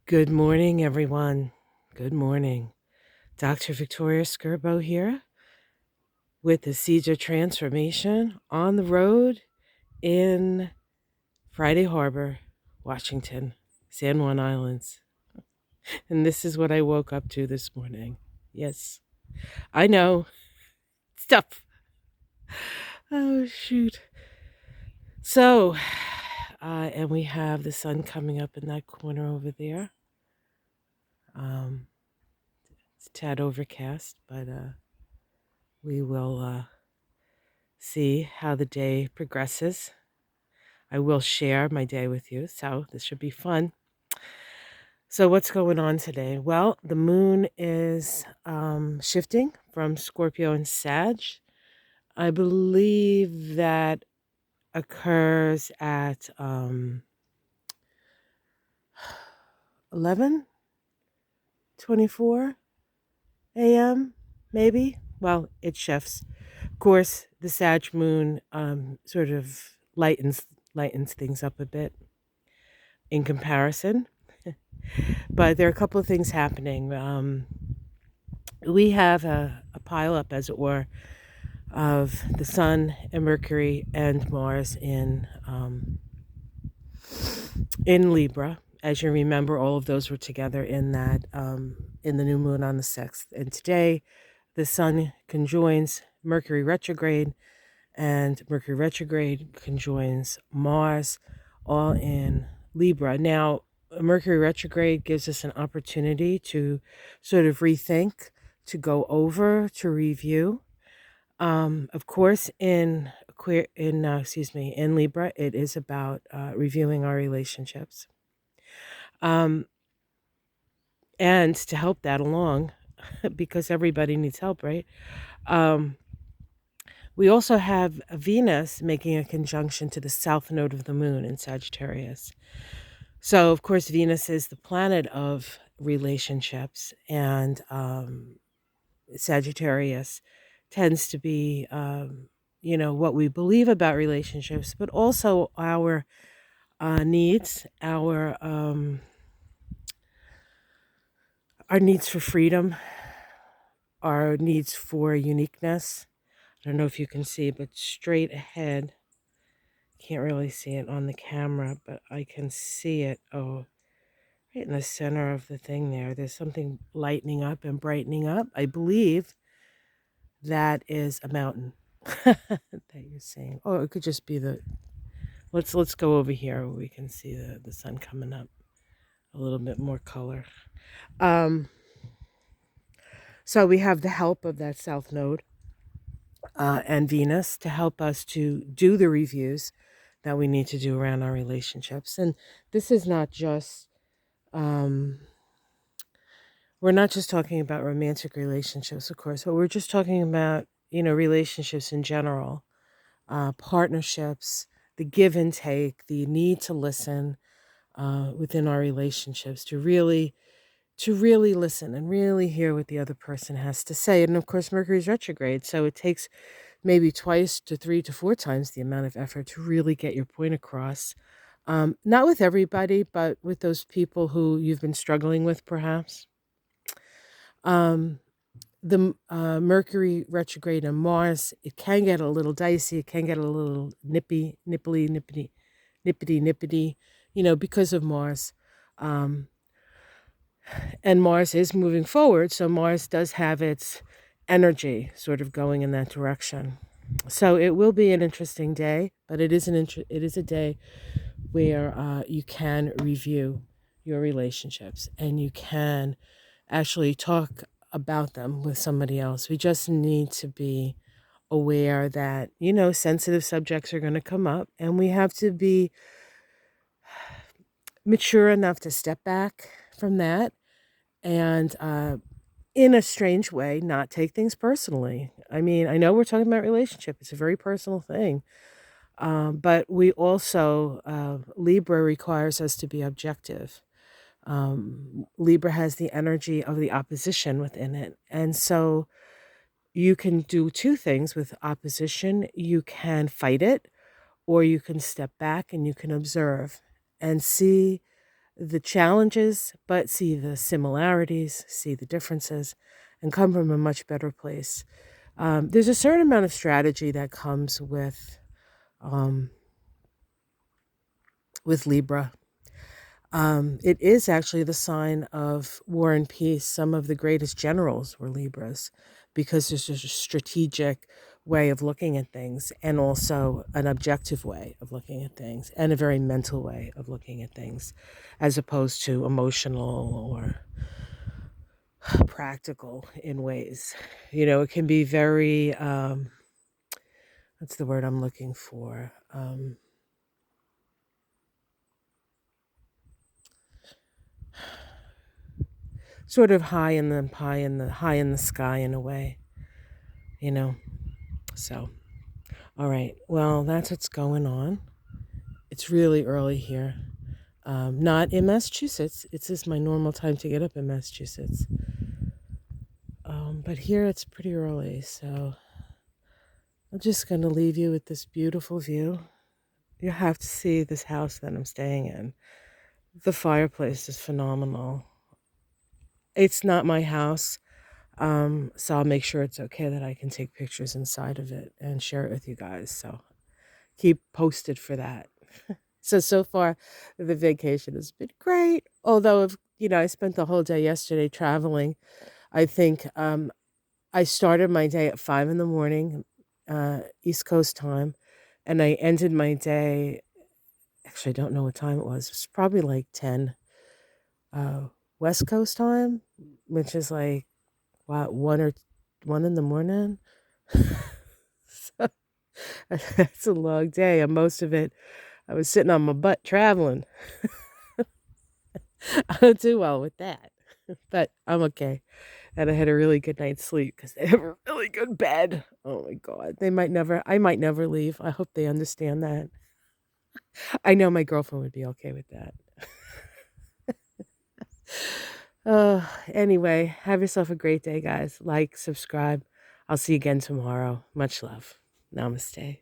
Good morning, everyone. Good morning. Dr. Victoria Skirbo here with the Seeds of Transformation on the road in Friday Harbor, Washington, San Juan Islands. And this is what I woke up to this morning. Yes, I know. Stuff. Oh, shoot. So, and we have the sun coming up in that corner over there. It's a tad overcast, but we will see how the day progresses. I will share my day with you, so this should be fun. So, what's going on today? Well, the moon is shifting from Scorpio and Sag. I believe that occurs at 11:24 a.m., maybe. Well, it shifts. Of course, the Sag moon sort of lightens things up a bit in comparison. But there are a couple of things happening. We have a pileup, as it were, of the Sun and Mercury and Mars in Libra. As you remember, all of those were together in that in the new moon on the 6th. And today, the Sun conjoins Mercury retrograde, and Mercury retrograde conjoins Mars, all in Libra. Now, Mercury retrograde gives us an opportunity to sort of rethink, to go over, to review. Of course, in Libra, it is about reviewing our relationships. And to help that along, because everybody needs help, right? We also have Venus making a conjunction to the south node of the moon in Sagittarius. So, of course, Venus is the planet of relationships, and Sagittarius tends to be, what we believe about relationships, but also our needs, our needs for freedom, our needs for uniqueness. I don't know if you can see, but straight ahead, can't really see it on the camera, but I can see it. Oh, right in the center of the thing there. There's something lightening up and brightening up. I believe that is a mountain that you're seeing. Oh, it could just be let's go over here where we can see the sun coming up. A little bit more color. So we have the help of that south node and Venus to help us to do the reviews that we need to do around our relationships. And this is not just, we're not just talking about romantic relationships, of course, but we're just talking about, relationships in general, partnerships, the give and take, the need to listen within our relationships to really listen and really hear what the other person has to say. And of course, Mercury's retrograde, so it takes maybe twice to 3 to 4 times the amount of effort to really get your point across. Not with everybody, but with those people who you've been struggling with, perhaps. The Mercury retrograde and Mars, it can get a little dicey. It can get a little nippity, because of Mars. And Mars is moving forward, so Mars does have its energy sort of going in that direction. So it will be an interesting day, but it is a day where you can review your relationships and you can actually talk about them with somebody else. We just need to be aware that, sensitive subjects are going to come up, and we have to be mature enough to step back from that and in a strange way, not take things personally. I mean, I know we're talking about relationship. It's a very personal thing. But we also, Libra requires us to be objective. Libra has the energy of the opposition within it. And so you can do two things with opposition. You can fight it, or you can step back and you can observe and see the challenges, but see the similarities, see the differences, and come from a much better place. There's a certain amount of strategy that comes um, with Libra. It is actually the sign of war and peace. Some of the greatest generals were Libras because there's just a strategic way of looking at things and also an objective way of looking at things and a very mental way of looking at things as opposed to emotional or practical in ways. It can be very, what's the word I'm looking for? Sort of high in the sky in a way, you know. So, all right. Well, that's what's going on. It's really early here. Not in Massachusetts. It's just my normal time to get up in Massachusetts. But here it's pretty early, so I'm just going to leave you with this beautiful view. You have to see this house that I'm staying in. The fireplace is phenomenal. It's not my house, so I'll make sure it's okay that I can take pictures inside of it and share it with you guys. So keep posted for that. So far, the vacation has been great. Although, if I spent the whole day yesterday traveling. I think I started my day at 5 in the morning, East Coast time, and I ended my day. Actually, I don't know what time it was. It was probably like 10 uh, West Coast time, which is like what 1 in the morning. So that's a long day, and most of it I was sitting on my butt traveling. I don't do well with that, but I'm okay. And I had a really good night's sleep because they have a really good bed. Oh my God. I might never leave. I hope they understand that. I know my girlfriend would be okay with that. Anyway, have yourself a great day, guys. Like, subscribe. I'll see you again tomorrow. Much love. Namaste.